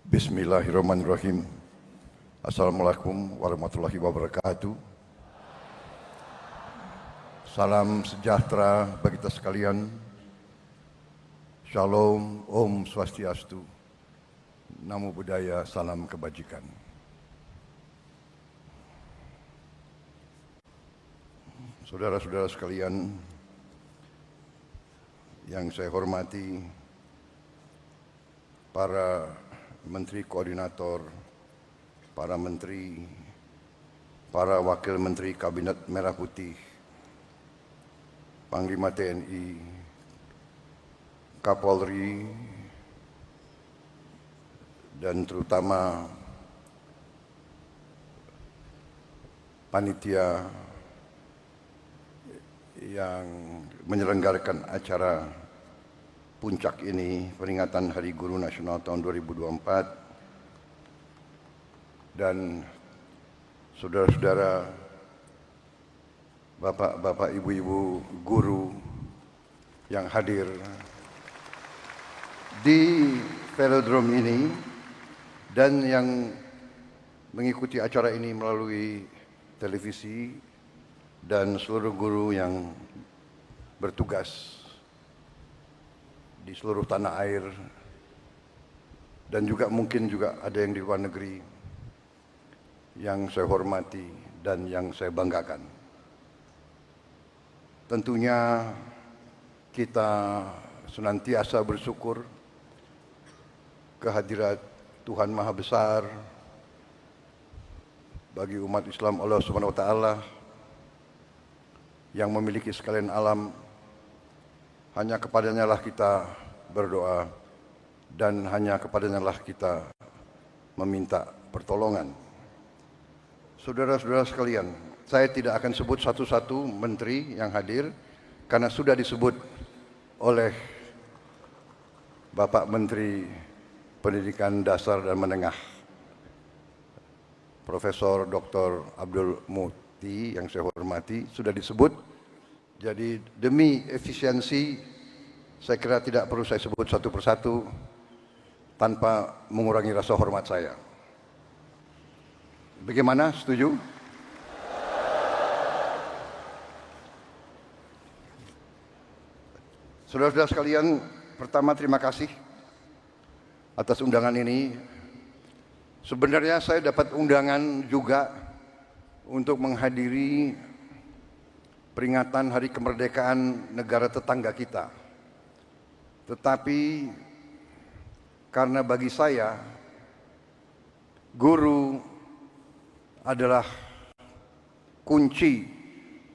Bismillahirrahmanirrahim. Assalamualaikum warahmatullahi wabarakatuh. Salam sejahtera bagi kita sekalian. Shalom, Om Swastiastu. Namo Buddhaya, salam kebajikan. Saudara-saudara sekalian yang saya hormati, para menteri koordinator, para menteri, para wakil menteri Kabinet Merah Putih, Panglima TNI, Kapolri, dan terutama panitia yang menyelenggarakan acara puncak ini, peringatan Hari Guru Nasional tahun 2024, dan saudara-saudara, bapak-bapak, ibu-ibu guru yang hadir di velodrome ini dan yang mengikuti acara ini melalui televisi, dan seluruh guru yang bertugas di seluruh tanah air, dan juga mungkin juga ada yang di luar negeri yang saya hormati dan yang saya banggakan. Tentunya kita senantiasa bersyukur kehadirat Tuhan Maha Besar bagi umat Islam, Allah Subhanahu wa Ta'ala, yang memiliki sekalian alam. Hanya kepadanya lah kita berdoa dan hanya kepadanya lah kita meminta pertolongan. Saudara-saudara sekalian, saya tidak akan sebut satu-satu menteri yang hadir karena sudah disebut oleh Bapak Menteri Pendidikan Dasar dan Menengah, Profesor Dr. Abdul Muti, yang saya hormati, sudah disebut. Jadi demi efisiensi, saya kira tidak perlu saya sebut satu persatu tanpa mengurangi rasa hormat saya. Bagaimana? Setuju? Saudara-saudara sekalian, pertama terima kasih atas undangan ini. Sebenarnya saya dapat undangan juga untuk menghadiri peringatan Hari Kemerdekaan negara tetangga kita. Tetapi karena bagi saya guru adalah kunci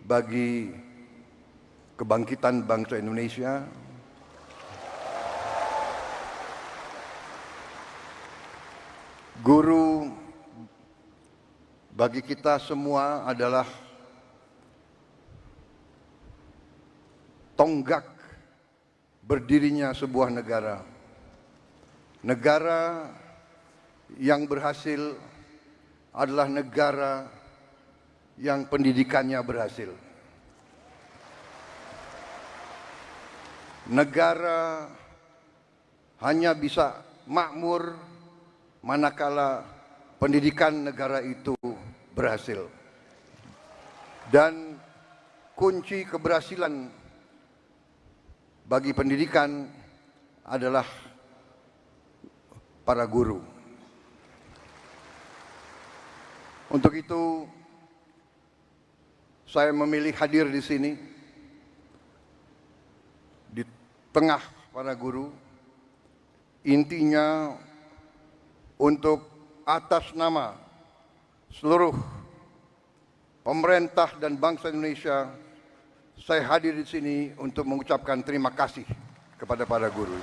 bagi kebangkitan bangsa Indonesia, guru bagi kita semua adalah tonggak berdirinya sebuah negara. Negara yang berhasil adalah negara yang pendidikannya berhasil. Negara hanya bisa makmur manakala pendidikan negara itu berhasil. Dan kunci keberhasilan bagi pendidikan adalah para guru. Untuk itu, saya memilih hadir di sini, di tengah para guru, intinya untuk atas nama seluruh pemerintah dan bangsa Indonesia, saya hadir di sini untuk mengucapkan terima kasih kepada para guru.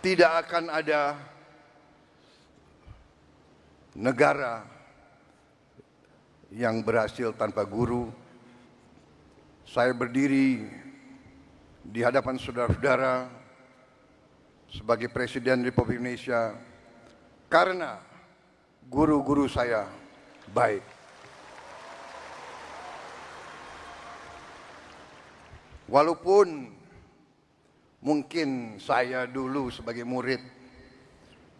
Tidak akan ada negara yang berhasil tanpa guru. Saya berdiri di hadapan saudara-saudara sebagai Presiden Republik Indonesia karena guru-guru saya baik. Walaupun Mungkin saya dulu sebagai murid,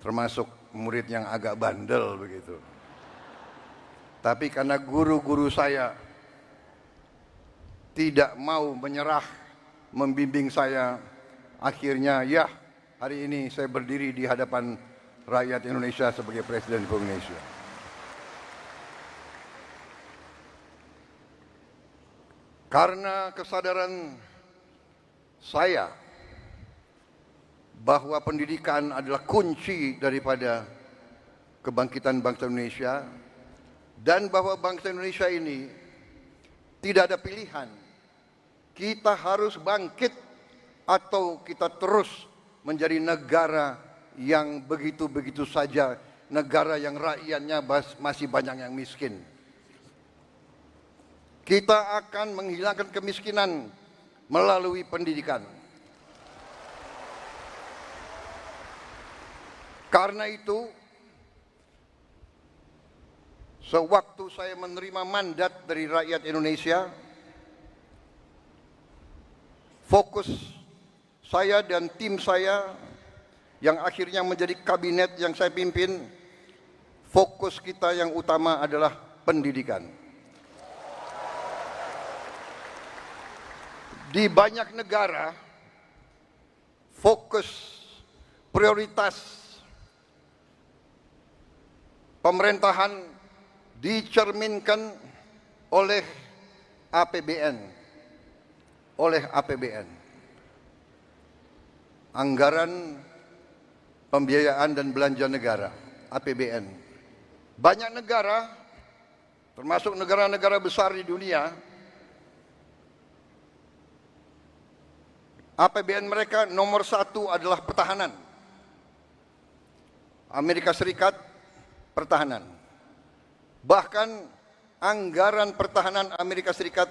termasuk murid yang agak bandel begitu. Tapi karena guru-guru saya tidak mau menyerah, membimbing saya, akhirnya ya hari ini saya berdiri di hadapan rakyat Indonesia sebagai Presiden Republik Indonesia. Karena kesadaran saya bahwa pendidikan adalah kunci daripada kebangkitan bangsa Indonesia, dan bahwa bangsa Indonesia ini tidak ada pilihan. Kita harus bangkit atau kita terus menjadi negara yang begitu-begitu saja, negara yang rakyatnya masih banyak yang miskin. Kita akan menghilangkan kemiskinan melalui pendidikan. Karena itu, sewaktu saya menerima mandat dari rakyat Indonesia, fokus saya dan tim saya yang akhirnya menjadi kabinet yang saya pimpin, fokus kita yang utama adalah pendidikan. Di banyak negara, fokus prioritas pemerintahan dicerminkan oleh APBN, anggaran pembiayaan dan belanja negara, APBN. Banyak negara, termasuk negara-negara besar di dunia, APBN mereka nomor 1 adalah pertahanan. Amerika Serikat, pertahanan. Bahkan anggaran pertahanan Amerika Serikat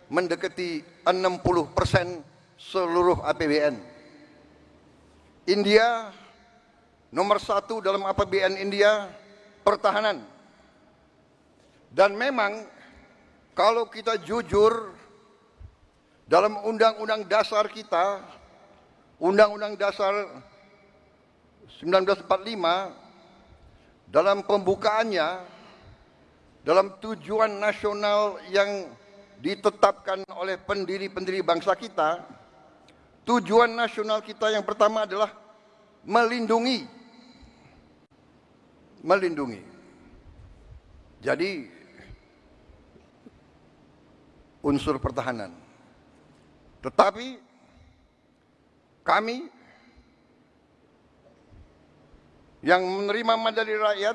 mendekati 60% seluruh APBN. India, nomor 1 dalam APBN India, pertahanan. Dan memang kalau kita jujur, dalam Undang-Undang Dasar kita, Undang-Undang Dasar 1945, dalam pembukaannya, dalam tujuan nasional yang ditetapkan oleh pendiri-pendiri bangsa kita, tujuan nasional kita yang pertama adalah melindungi. Jadi, unsur pertahanan. Tetapi kami yang menerima mandat dari rakyat,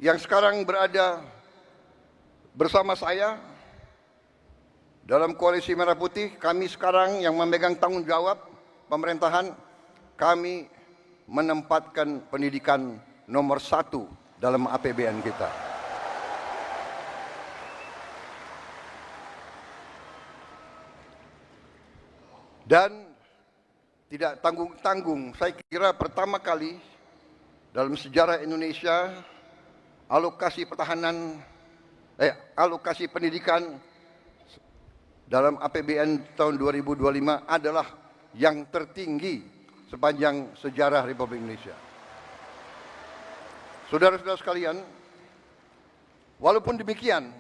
yang sekarang berada bersama saya dalam Koalisi Merah Putih, kami sekarang yang memegang tanggung jawab pemerintahan, kami menempatkan pendidikan nomor 1 dalam APBN kita. Dan tidak tanggung-tanggung, saya kira pertama kali dalam sejarah Indonesia alokasi pendidikan dalam APBN tahun 2025 adalah yang tertinggi sepanjang sejarah Republik Indonesia. Saudara-saudara sekalian, walaupun demikian,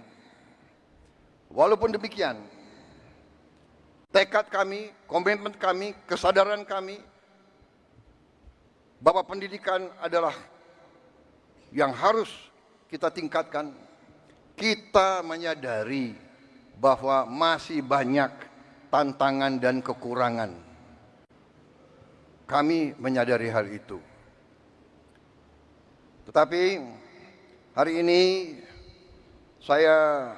tekad kami, komitmen kami, kesadaran kami bahwa pendidikan adalah yang harus kita tingkatkan. Kita menyadari bahwa masih banyak tantangan dan kekurangan. Kami menyadari hal itu. Tetapi hari ini saya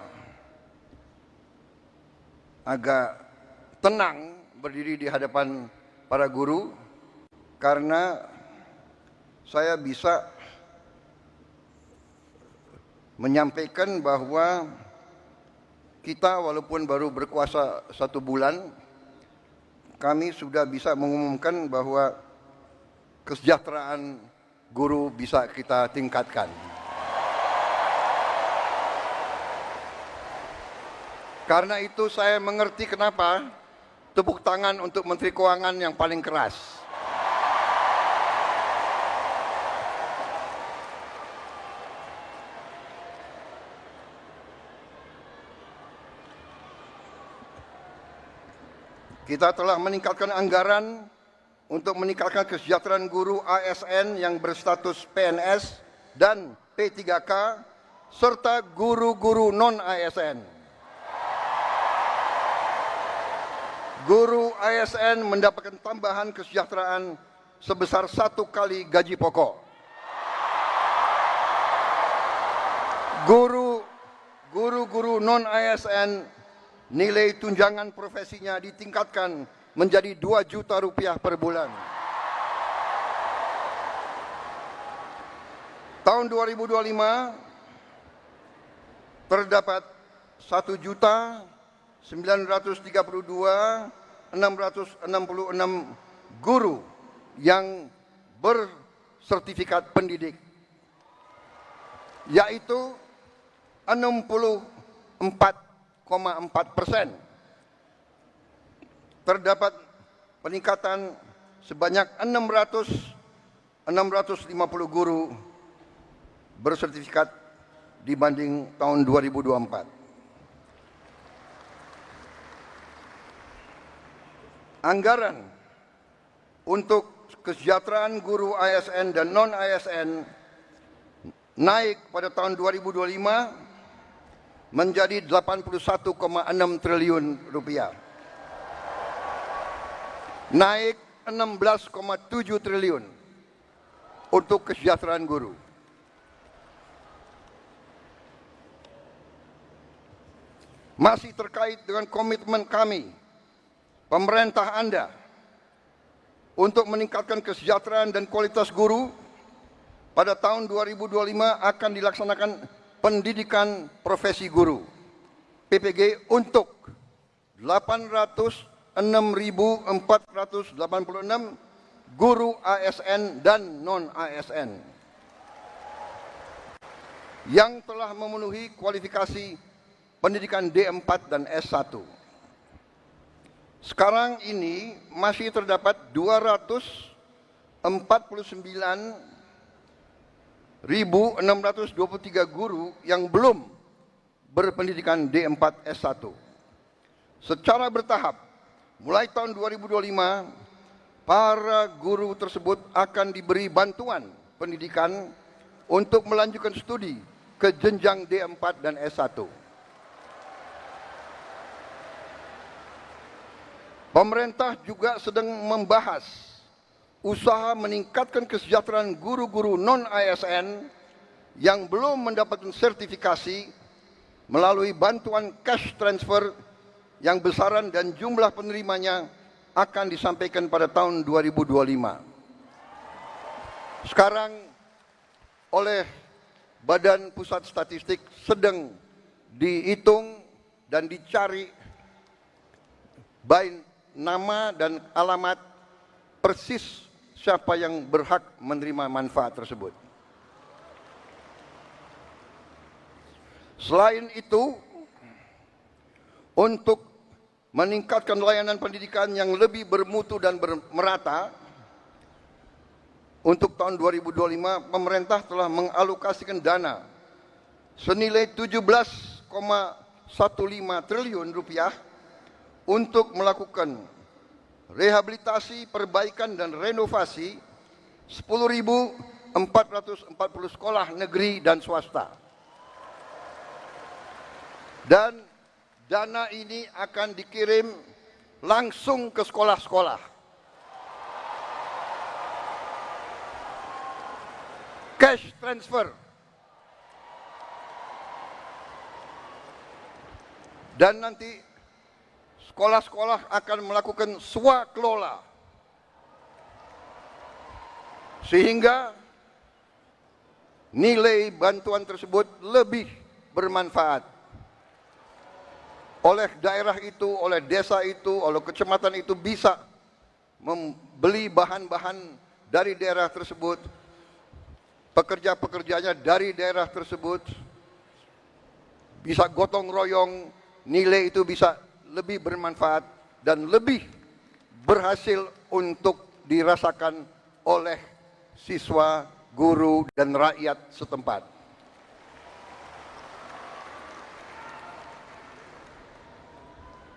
agak tenang berdiri di hadapan para guru karena saya bisa menyampaikan bahwa kita walaupun baru berkuasa 1 bulan, kami sudah bisa mengumumkan bahwa kesejahteraan guru bisa kita tingkatkan. Karena itu saya mengerti kenapa Tepuk tangan untuk Menteri Keuangan yang paling keras. Kita telah meningkatkan anggaran untuk meningkatkan kesejahteraan guru ASN yang berstatus PNS dan P3K serta guru-guru non-ASN. Guru ASN mendapatkan tambahan kesejahteraan sebesar 1 kali gaji pokok. Guru-guru non-ASN nilai tunjangan profesinya ditingkatkan menjadi 2 juta rupiah per bulan. Tahun 2025 terdapat 1.932.666 guru yang bersertifikat pendidik, yaitu 64,4%. Terdapat peningkatan sebanyak 650 guru bersertifikat dibanding tahun 2024. Anggaran untuk kesejahteraan guru ASN dan non-ASN naik pada tahun 2025 menjadi 81,6 triliun rupiah. Naik 16,7 triliun untuk kesejahteraan guru. Masih terkait dengan komitmen kami, pemerintah Anda, untuk meningkatkan kesejahteraan dan kualitas guru, pada tahun 2025 akan dilaksanakan pendidikan profesi guru PPG untuk 806.486 guru ASN dan non-ASN yang telah memenuhi kualifikasi pendidikan D4 dan S1. Sekarang ini masih terdapat 249.623 guru yang belum berpendidikan D4 S1. Secara bertahap, mulai tahun 2025, para guru tersebut akan diberi bantuan pendidikan untuk melanjutkan studi ke jenjang D4 dan S1. Pemerintah juga sedang membahas usaha meningkatkan kesejahteraan guru-guru non-ASN yang belum mendapatkan sertifikasi melalui bantuan cash transfer yang besaran dan jumlah penerimanya akan disampaikan pada tahun 2025. Sekarang oleh Badan Pusat Statistik sedang dihitung dan dicari baik nama dan alamat persis siapa yang berhak menerima manfaat tersebut. Selain itu, untuk meningkatkan layanan pendidikan yang lebih bermutu dan merata, untuk tahun 2025 pemerintah telah mengalokasikan dana senilai 17,15 triliun rupiah untuk melakukan rehabilitasi, perbaikan dan renovasi 10.440 sekolah negeri dan swasta. Dan dana ini akan dikirim langsung ke sekolah-sekolah. Cash transfer. Dan nanti sekolah-sekolah akan melakukan swakelola, sehingga nilai bantuan tersebut lebih bermanfaat oleh daerah itu, oleh desa itu, oleh kecamatan itu, bisa membeli bahan-bahan dari daerah tersebut, pekerja-pekerjanya dari daerah tersebut, bisa gotong royong, nilai itu bisa lebih bermanfaat dan lebih berhasil untuk dirasakan oleh siswa, guru, dan rakyat setempat.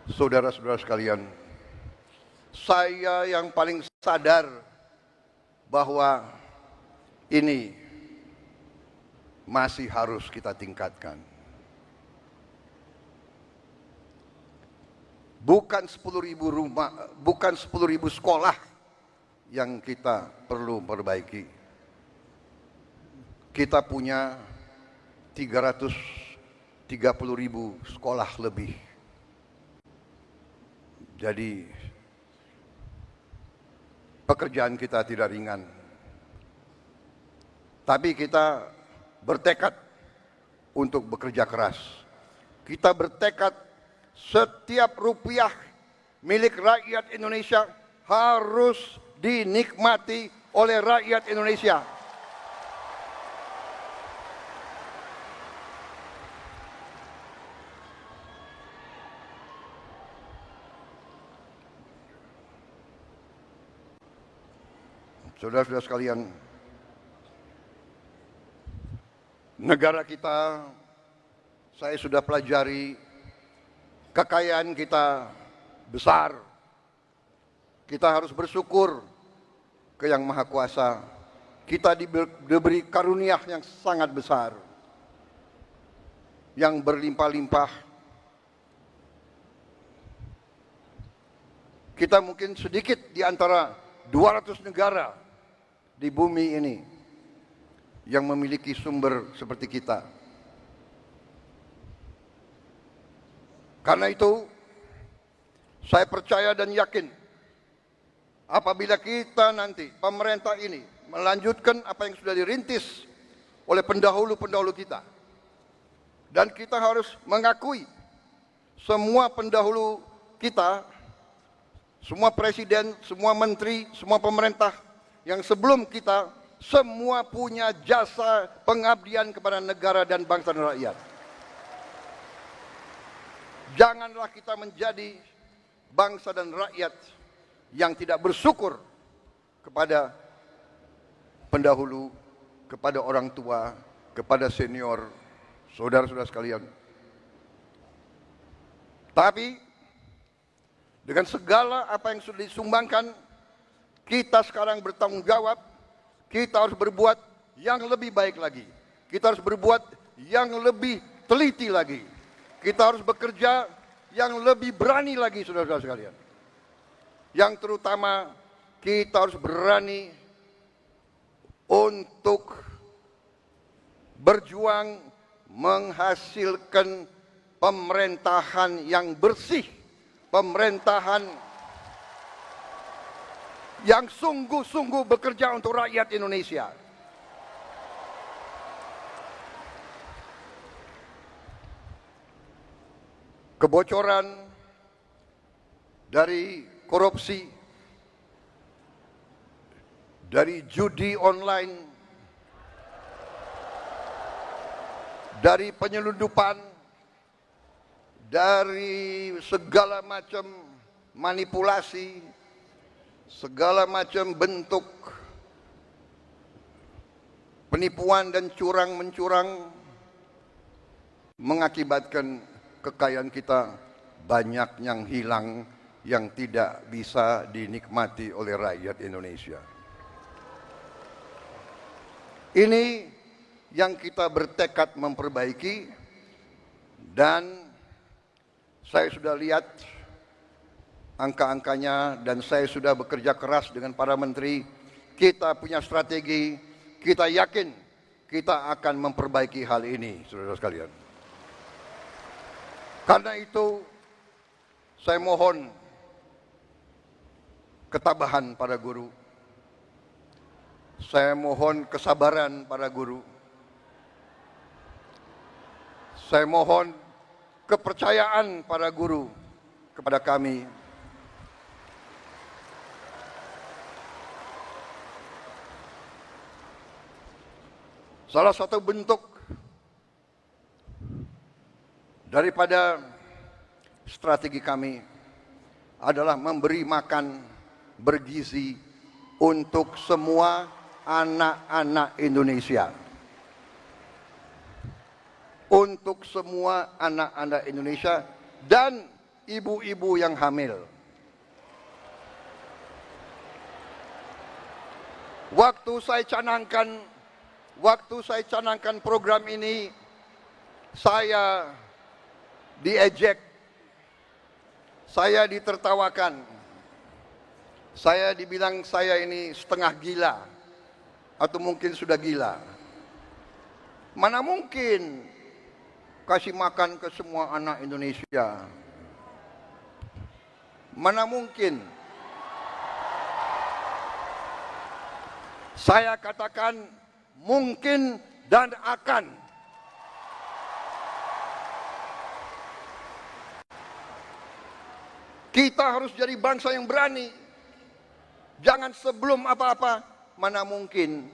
Saudara-saudara sekalian, saya yang paling sadar bahwa ini masih harus kita tingkatkan. Bukan 10.000 rumah, bukan 10.000 sekolah yang kita perlu perbaiki. Kita punya 330.000 sekolah lebih. Jadi pekerjaan kita tidak ringan. Tapi kita bertekad untuk bekerja keras. Kita bertekad setiap rupiah milik rakyat Indonesia harus dinikmati oleh rakyat Indonesia. Saudara-saudara sekalian, negara kita, saya sudah pelajari, kekayaan kita besar. Kita harus bersyukur ke Yang Maha Kuasa. Kita diberi karunia yang sangat besar, yang berlimpah-limpah. Kita mungkin sedikit di antara 200 negara di bumi ini yang memiliki sumber seperti kita. Karena itu, saya percaya dan yakin apabila kita nanti, pemerintah ini, melanjutkan apa yang sudah dirintis oleh pendahulu-pendahulu kita. Dan kita harus mengakui semua pendahulu kita, semua presiden, semua menteri, semua pemerintah yang sebelum kita, semua punya jasa pengabdian kepada negara dan bangsa dan rakyat. Janganlah kita menjadi bangsa dan rakyat yang tidak bersyukur kepada pendahulu, kepada orang tua, kepada senior, saudara-saudara sekalian. Tapi dengan segala apa yang sudah disumbangkan, kita sekarang bertanggung jawab, kita harus berbuat yang lebih baik lagi. Kita harus berbuat yang lebih teliti lagi. Kita harus bekerja yang lebih berani lagi, saudara-saudara sekalian. Yang terutama, kita harus berani untuk berjuang menghasilkan pemerintahan yang bersih, pemerintahan yang sungguh-sungguh bekerja untuk rakyat Indonesia. Kebocoran dari korupsi, dari judi online, dari penyelundupan, dari segala macam manipulasi, segala macam bentuk penipuan dan curang-mencurang mengakibatkan kekayaan kita banyak yang hilang, yang tidak bisa dinikmati oleh rakyat Indonesia. Ini yang kita bertekad memperbaiki, dan saya sudah lihat angka-angkanya dan saya sudah bekerja keras dengan para menteri. Kita punya strategi, kita yakin kita akan memperbaiki hal ini, saudara sekalian. Karena itu, saya mohon ketabahan para guru. Saya mohon kesabaran para guru. Saya mohon kepercayaan para guru kepada kami. Salah satu bentuk daripada strategi kami adalah memberi makan bergizi untuk semua anak-anak Indonesia. Untuk semua anak-anak Indonesia dan ibu-ibu yang hamil. Waktu saya canangkan program ini, saya diejek, saya ditertawakan, saya dibilang saya ini setengah gila, atau mungkin sudah gila. Mana mungkin kasih makan ke semua anak Indonesia? Mana mungkin? Saya katakan mungkin dan akan. Kita harus jadi bangsa yang berani. Jangan sebelum apa-apa, mana mungkin.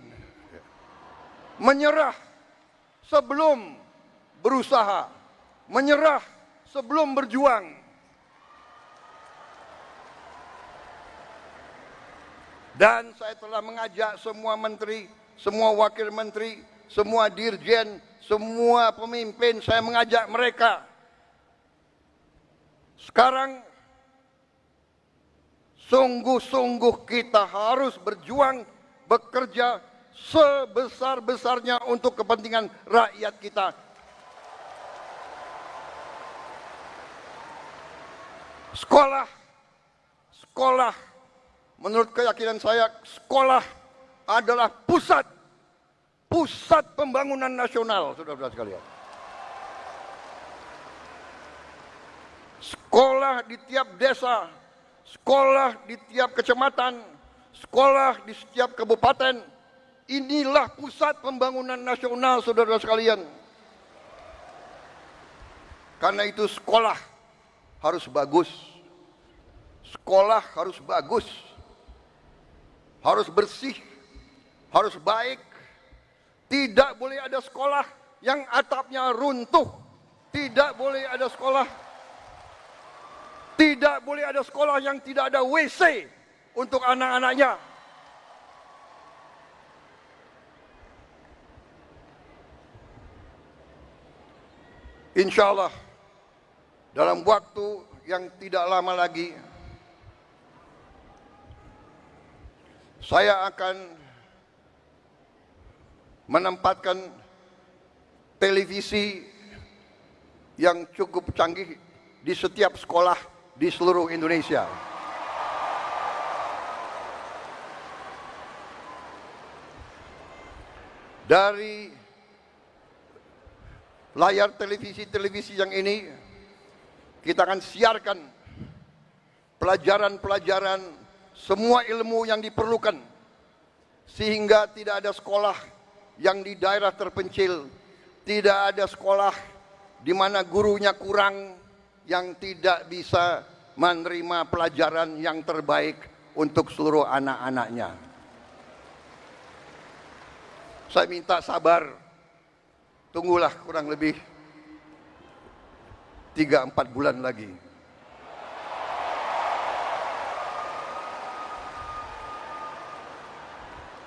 Menyerah sebelum berusaha. Menyerah sebelum berjuang. Dan saya telah mengajak semua menteri, semua wakil menteri, semua dirjen, semua pemimpin, saya mengajak mereka. Sekarang sungguh-sungguh kita harus berjuang, bekerja sebesar-besarnya untuk kepentingan rakyat kita. Sekolah, menurut keyakinan saya, sekolah adalah pusat pembangunan nasional, saudara-saudara sekalian. Sekolah di tiap desa, sekolah di tiap kecamatan, sekolah di setiap kabupaten, inilah pusat pembangunan nasional, saudara-saudara sekalian. Karena itu sekolah harus bagus, sekolah harus bagus, harus bersih, harus baik. Tidak boleh ada sekolah yang atapnya runtuh. Tidak boleh ada sekolah yang tidak ada WC untuk anak-anaknya. Insya Allah dalam waktu yang tidak lama lagi saya akan menempatkan televisi yang cukup canggih di setiap sekolah di seluruh Indonesia. Dari layar televisi yang ini kita akan siarkan pelajaran-pelajaran, semua ilmu yang diperlukan, sehingga tidak ada sekolah yang di daerah terpencil, tidak ada sekolah di mana gurunya kurang, yang tidak bisa menerima pelajaran yang terbaik untuk seluruh anak-anaknya. Saya minta sabar, tunggulah kurang lebih 3-4 bulan lagi.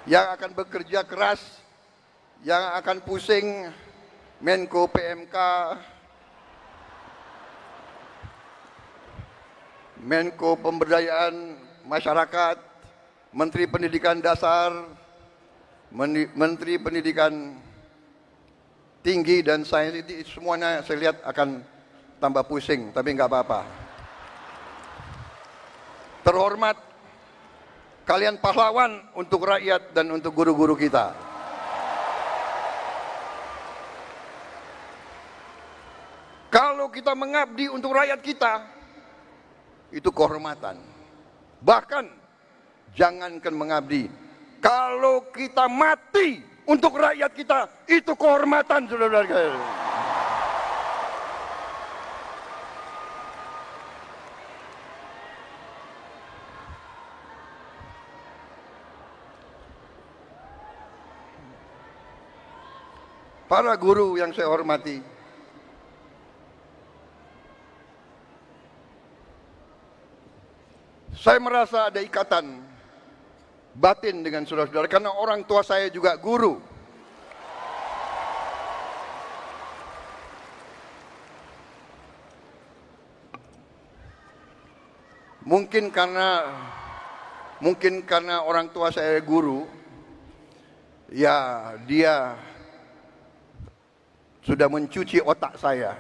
Yang akan bekerja keras, yang akan pusing, Menko PMK, Menko Pemberdayaan Masyarakat, Menteri Pendidikan Dasar, Menteri Pendidikan Tinggi dan Sains, semuanya saya lihat akan tambah pusing, tapi nggak apa-apa. Terhormat, kalian pahlawan untuk rakyat dan untuk guru-guru kita. Kalau kita mengabdi untuk rakyat kita, itu kehormatan. Bahkan jangankan mengabdi, kalau kita mati untuk rakyat kita, itu kehormatan, saudara-saudara. Para guru yang saya hormati, Saya merasa ada ikatan batin dengan saudara-saudara karena orang tua saya juga guru. Mungkin karena orang tua saya guru, ya dia sudah mencuci otak saya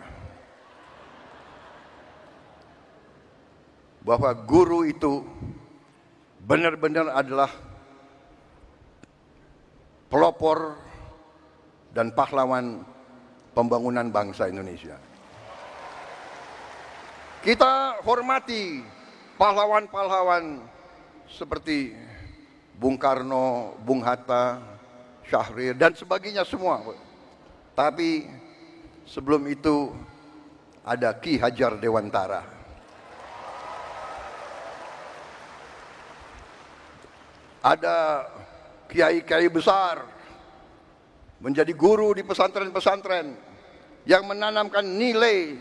bahwa guru itu benar-benar adalah pelopor dan pahlawan pembangunan bangsa Indonesia. Kita hormati pahlawan-pahlawan seperti Bung Karno, Bung Hatta, Syahrir dan sebagainya semua. Tapi sebelum itu ada Ki Hajar Dewantara. Ada kiai-kiai besar menjadi guru di pesantren-pesantren yang menanamkan nilai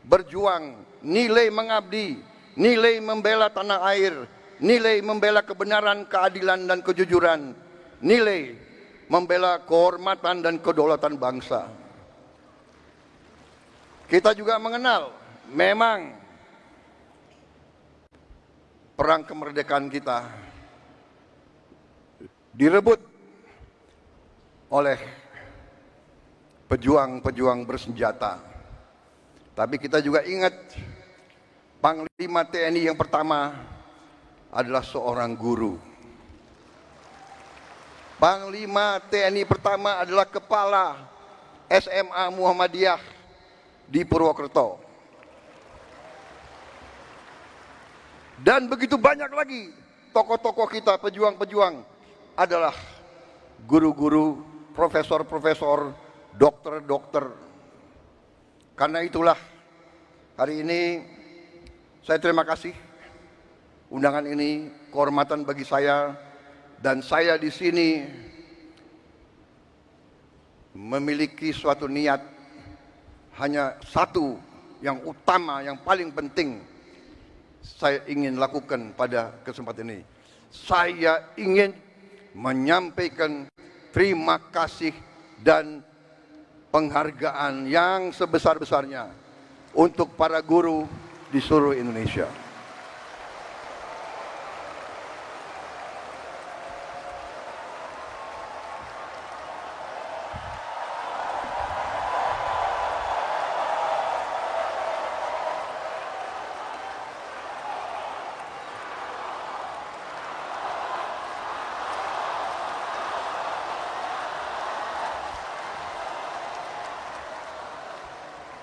berjuang, nilai mengabdi, nilai membela tanah air, nilai membela kebenaran, keadilan dan kejujuran, nilai membela kehormatan dan kedaulatan bangsa. Kita juga mengenal memang perang kemerdekaan kita direbut oleh pejuang-pejuang bersenjata. Tapi kita juga ingat Panglima TNI yang pertama adalah seorang guru. Panglima TNI pertama adalah kepala SMA Muhammadiyah di Purwokerto. Dan begitu banyak lagi tokoh-tokoh kita, pejuang-pejuang adalah guru-guru, profesor-profesor, dokter-dokter. Karena itulah hari ini saya terima kasih undangan ini, kehormatan bagi saya, dan saya di sini memiliki suatu niat hanya satu yang utama, yang paling penting saya ingin lakukan pada kesempatan ini. Saya ingin menyampaikan terima kasih dan penghargaan yang sebesar-besarnya untuk para guru di seluruh Indonesia.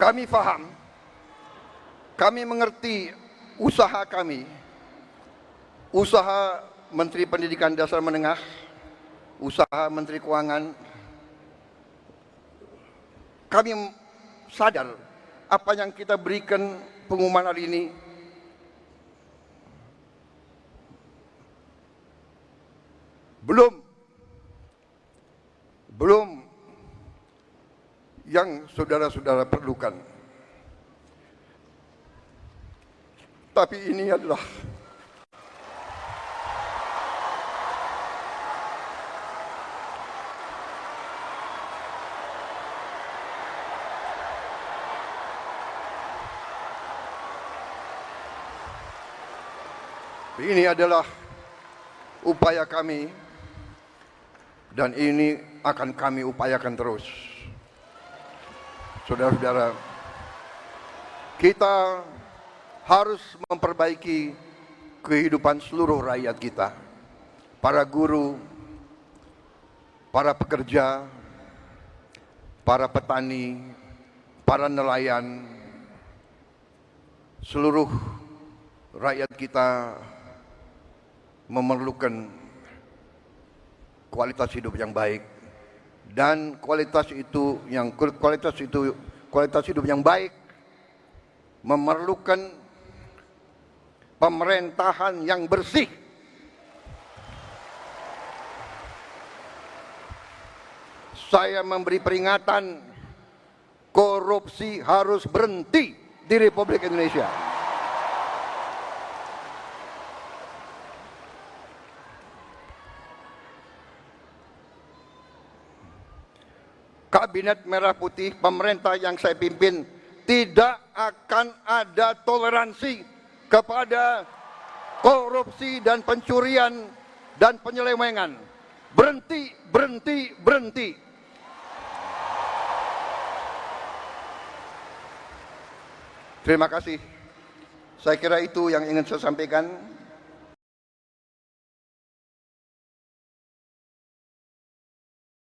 Kami paham, kami mengerti usaha kami, usaha Menteri Pendidikan Dasar Menengah, usaha Menteri Keuangan. Kami sadar apa yang kita berikan pengumuman hari ini belum yang saudara-saudara perlukan. Tapi ini adalah upaya kami dan ini akan kami upayakan terus. Saudara-saudara, kita harus memperbaiki kehidupan seluruh rakyat kita. Para guru, para pekerja, para petani, para nelayan, seluruh rakyat kita memerlukan kualitas hidup yang baik. Dan kualitas hidup yang baik memerlukan pemerintahan yang bersih. Saya memberi peringatan, korupsi harus berhenti di Republik Indonesia. Kabinet Merah Putih, pemerintah yang saya pimpin, tidak akan ada toleransi kepada korupsi dan pencurian dan penyelewengan. Berhenti, berhenti, berhenti. Terima kasih. Saya kira itu yang ingin saya sampaikan.